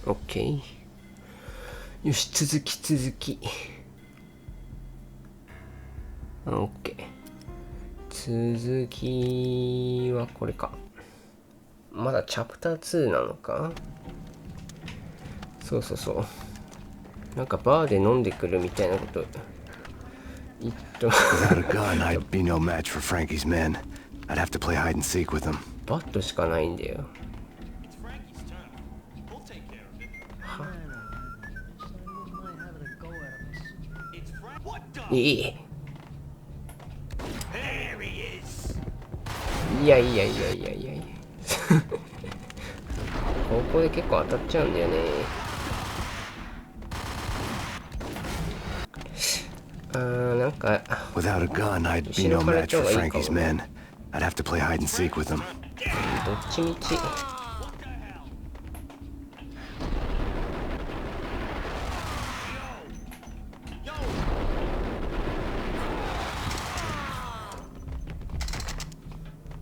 OK。よし、続き。OK。続きはこれか。まだチャプター2なのか。そう。なんかバーで飲んでくるみたいなこと言っと。Without a gun, I'd be no match for Frankie's men. I'd have to play hide and seek with them. バットしかないんだよ。いやここで結構当たっちゃうんだよね。なんか Without a gun, I'd be no match for Frankie's men. I'd have to play hide and seek with them. どっちみち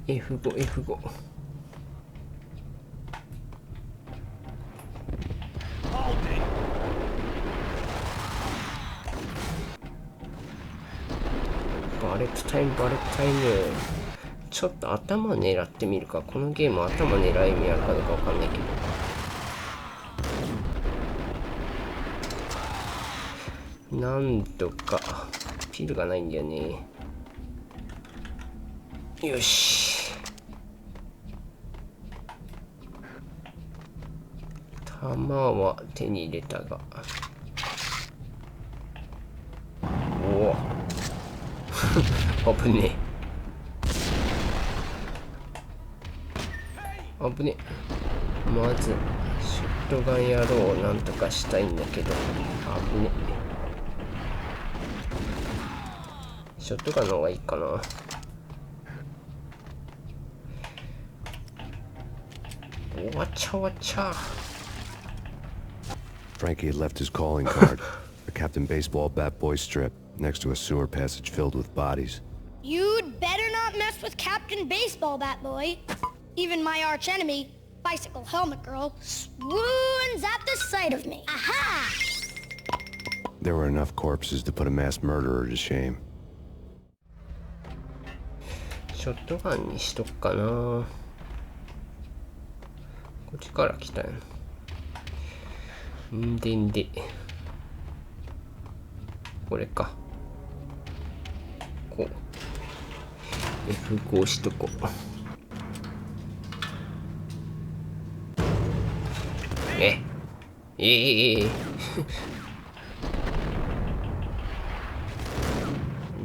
F5。バレットタイム。ちょっと頭狙ってみるか。このゲーム頭狙う意味あるかどうかわかんないけど。なんとかピルがないんだよね。よし。弾は手に入れたが。おお。危ねえ。危ねえ。まずショットガン野郎をなんとかしたいんだけど。危ねえ。ショットガンの方がいいかな。わちゃ。 Frankie had left his calling card, a Captain Baseball bat boy strip, next to a sewer passage filled with bodies. You'd better not mess with Captain Baseball Bat Boy. Even my arch enemy, Bicycle Helmet Girl, swoons at the sight of me. Aha! There were enough corpses to put a mass murderer to shame. ショットガンにしとくかな。こっちから来たよ。んでこれか。こう F5 しとこう。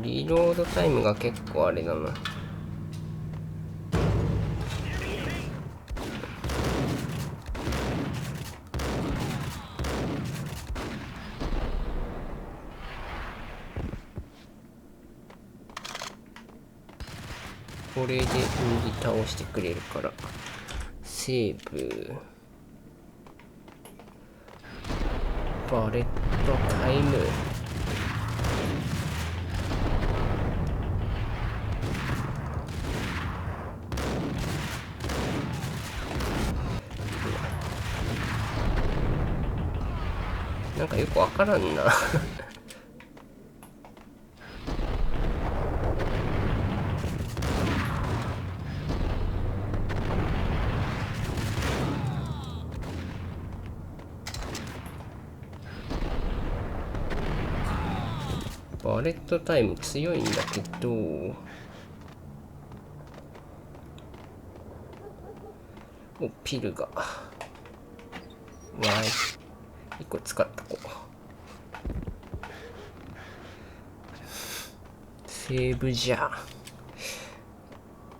リロードタイムが結構あれだな。これで右倒してくれるからセーブ。バレットタイム。なんかよくわからんな。バレットタイム強いんだけど、お、ピルがわーい、1個使ったこう。セーブじゃ。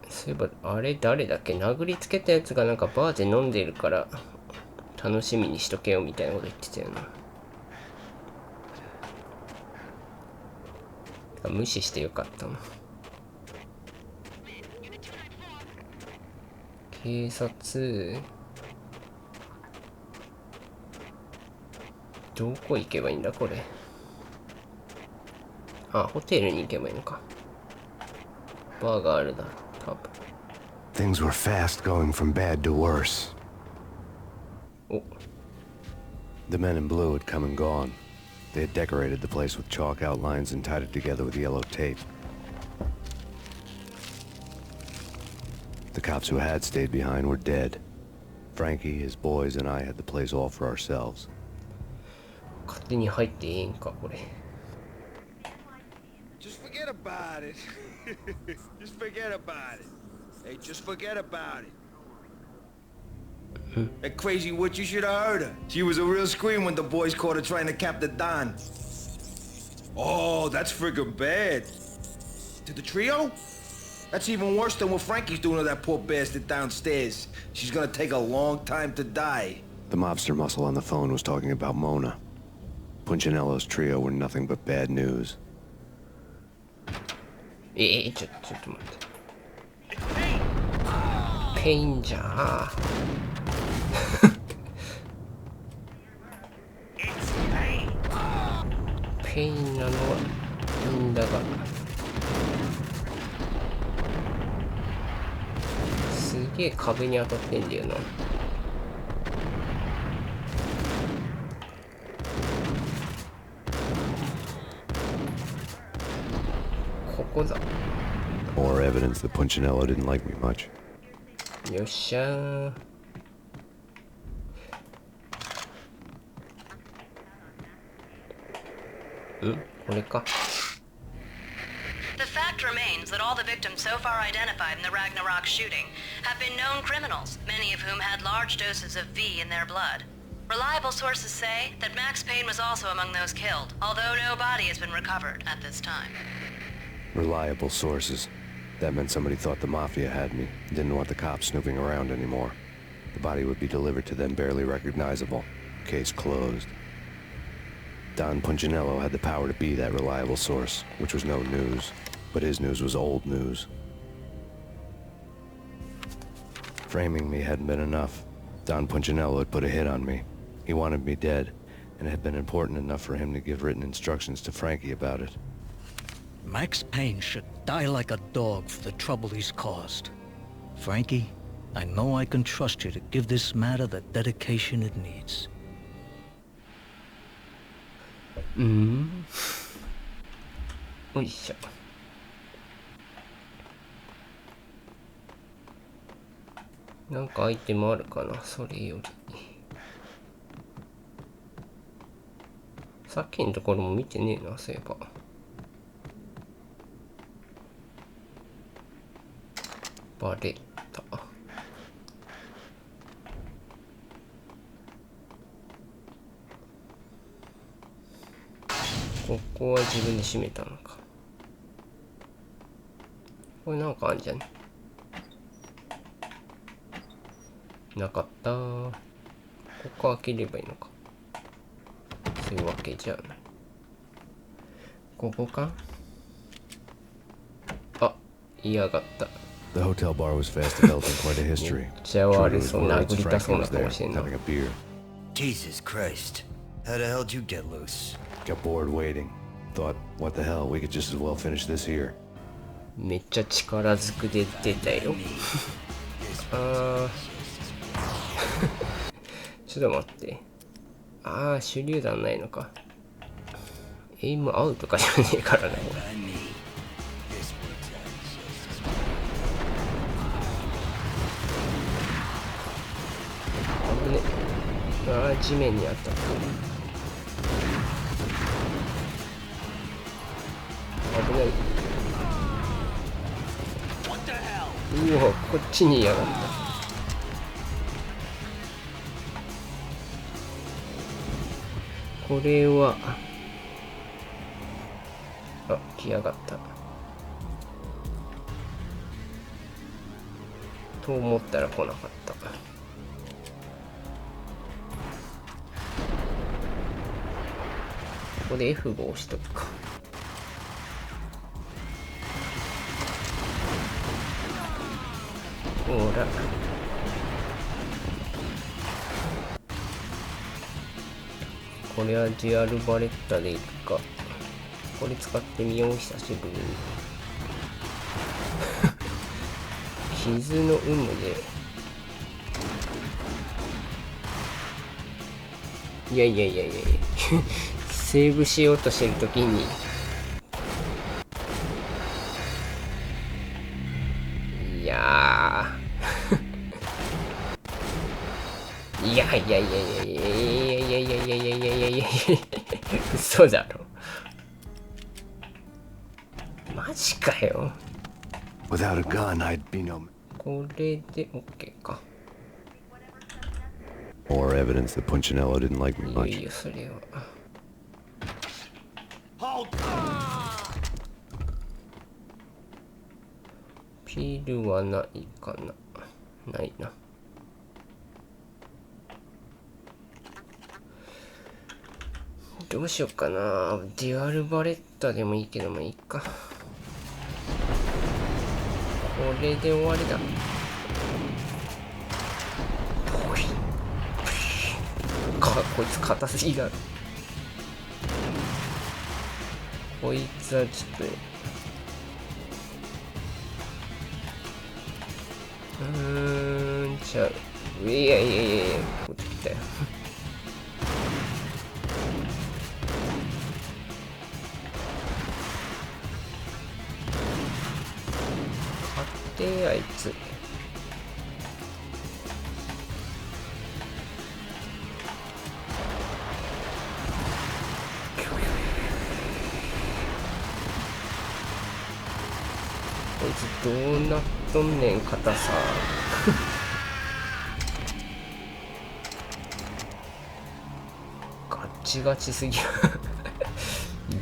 そういえばあれ誰だっけ、殴りつけたやつがなんかバーで飲んでるから楽しみにしとけよみたいなこと言ってたよな。無視してよかったな。警察どこ行けばいいんだこれ。あ、ホテルに行けばいいのか。バーがあるだ多分。 Things were fast going from bad to worse. お、The men in blue had come and gone. They had decorated the place with chalk outlines and tied it together with yellow tape. The cops who had stayed behind were dead. Frankie, his boys, and I had the place all for ourselves. 勝手に入っていいんかこれ。 Just forget about it. Just forget about it. Hey, just forget about it. That crazy witch, you should have heard her. She was a real scream when the boys caught her trying to cap the Don. Oh, that's friggin' bad. To the trio? That's even worse than what Frankie's doing to that poor bastard downstairs. She's gonna take a long time to die. The mobster muscle on the phone was talking about Mona. Punchinello's trio were nothing but bad news. ちょっと待って。ペインじゃペインなのはいいんだが、すげえ壁に当たってんだよな。ここだ。 More evidence that Punchinello didn't like me much. よっしゃー。これか。 The fact remains that all the victims so far identified in the Ragnarok shooting have been known criminals, many of whom had large doses of V in their blood. Reliable sources say that Max Payne was also among those killed, although no body has been recovered at this time. Reliable sources. That meant somebody thought the Mafia had me, didn't want the cops snooping around anymore. The body would be delivered to them barely recognizable. Case closed. Don Punchinello had the power to be that reliable source, which was no news. But his news was old news. Framing me hadn't been enough. Don Punchinello had put a hit on me. He wanted me dead, and it had been important enough for him to give written instructions to Frankie about it. Max Payne should die like a dog for the trouble he's caused. Frankie, I know I can trust you to give this matter the dedication it needs. よいしょ。なんかアイテムあるかな、それより。さっきのところも見てねえな、そういえば。バレた。ここは自分で閉めたのか。これなんかあんじゃね。なかった。ここ開ければいいのか。そういうわけじゃない。ここか。あ、嫌がった。The hotel bar was fast developing quite a history. めっちゃ悪そう、殴りたそうな Frankie was 顔してんな。 having a beer. Jesus Christ. How the hell did you get loose? Got bored waiting. Thought, what the hell, we could just as well finish this here. めっちゃ力ずくで出たよ。あーちょっと待って。ああ、手榴弾ないのか。エイムアウトかじゃねえからね。危ね。ああ、地面に当たった。危ない。うわ、こっちにやがった。これは来やがったと思ったら来なかった。ここで F5 押しとくか。ほらこれはデュアルバレッタでいくか。これ使ってみよう、久しぶりに。傷の有無でいやいやいやいやいやセーブしようとしてるときにいやいやいやいやいやいやいやいやいやいやいやいやいや嘘だろマジかよ Without a gun, I'd be no... これで OK か More evidence that Punchinello didn't like me いよ much. いよそれはピルはないかなないなどうしようかなデュアルバレッタでもいいけどもいいかこれで終わりだこいつ硬すぎだろこいつはちょっとちゃういやいやいやいやこっち来たよ勝ってあいつこいつどうなっとんねん硬さガチガチすぎる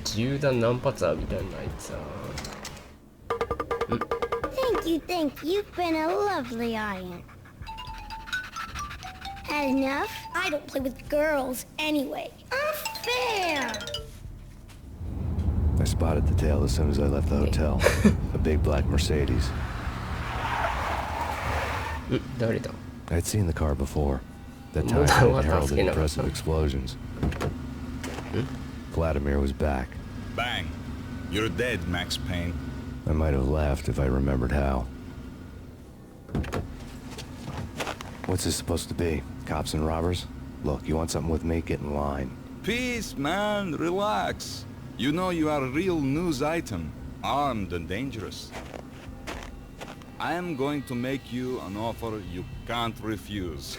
銃弾何発浴びたんだあいつはThank you. You've been a lovely iron. Had enough? I don't play with girls anyway. Unfair! I spotted the tail as soon as I left the hotel. A big black Mercedes. 誰だ I'd seen the car before. That time Well, it what heralded else? impressive explosions. Vladimir was back. Bang. You're dead, Max Payne. I might have laughed if I remembered how. What's this supposed to be? Cops and robbers? Look, you want something with me? Get in line. Peace, man. Relax. You know you are a real news item. Armed and dangerous. I am going to make you an offer you can't refuse.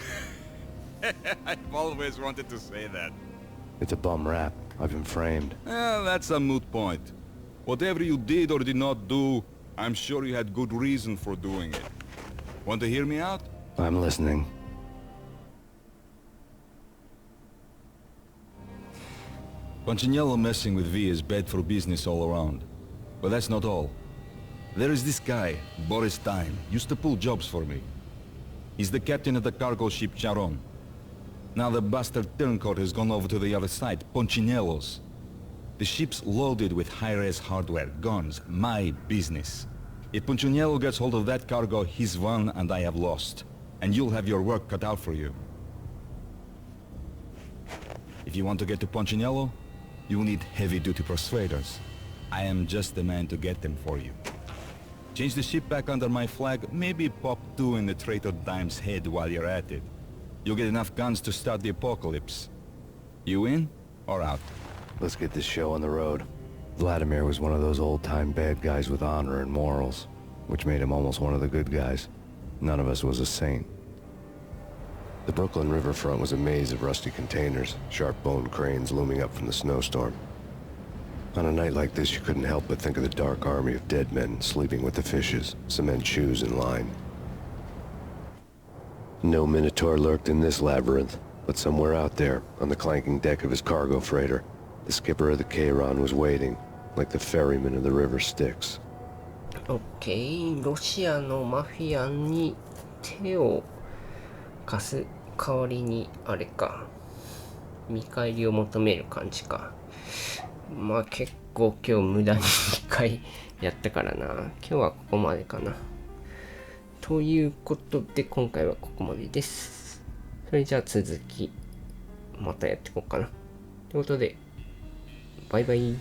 I've always wanted to say that. It's a bum rap. I've been framed. That's a moot point. Whatever you did or did not do, I'm sure you had good reason for doing it. Want to hear me out? I'm listening. Punchinello messing with V is bad for business all around. But that's not all. There is this guy, Boris Time, used to pull jobs for me. He's the captain of the cargo ship Charon. Now the bastard turncoat has gone over to the other side, Punchinello's. The ship's loaded with high-res hardware, guns, my business. If Punchinello gets hold of that cargo, he's won and I have lost. And you'll have your work cut out for you. If you want to get to Punchinello, you'll need heavy-duty persuaders. I am just the man to get them for you. Change the ship back under my flag, maybe pop 2 in the traitor Dime's head while you're at it. You'll get enough guns to start the apocalypse. You in or out? Let's get this show on the road. Vladimir was one of those old-time bad guys with honor and morals, which made him almost one of the good guys. None of us was a saint. The Brooklyn riverfront was a maze of rusty containers, sharp-boned cranes looming up from the snowstorm. On a night like this, you couldn't help but think of the dark army of dead men sleeping with the fishes, cement shoes in line. No Minotaur lurked in this labyrinth, but somewhere out there, on the clanking deck of his cargo freighter, the skipper of the Chiron was waiting, like the ferryman of the river Styx. OK ロシアのマフィアに手を貸す代わりにあれか見返りを求める感じかまあ結構今日無駄に1回やったからな今日はここまでかなということで今回はここまでですそれじゃあ続きまたやっていこうかなということでバイバイ